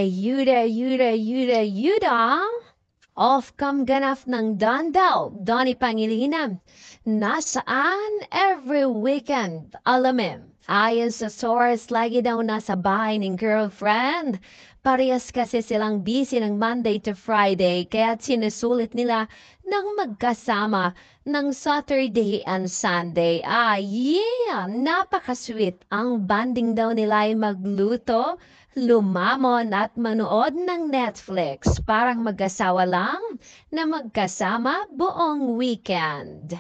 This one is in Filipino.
Yuda. Off-cam ganap ng Don daw, Donnie Pangilinan. Nasaan every weekend, alamin. Ayon sa source, lagi daw nasa bahay ng girlfriend. Parehas kasi silang busy ng Monday to Friday, kaya sinusulit nila ng magkasama ng Saturday and Sunday. Yeah! Napaka-sweet. Ang banding daw nila ay magluto, lumamon at manood ng Netflix. Parang mag-asawa lang na magkasama buong weekend.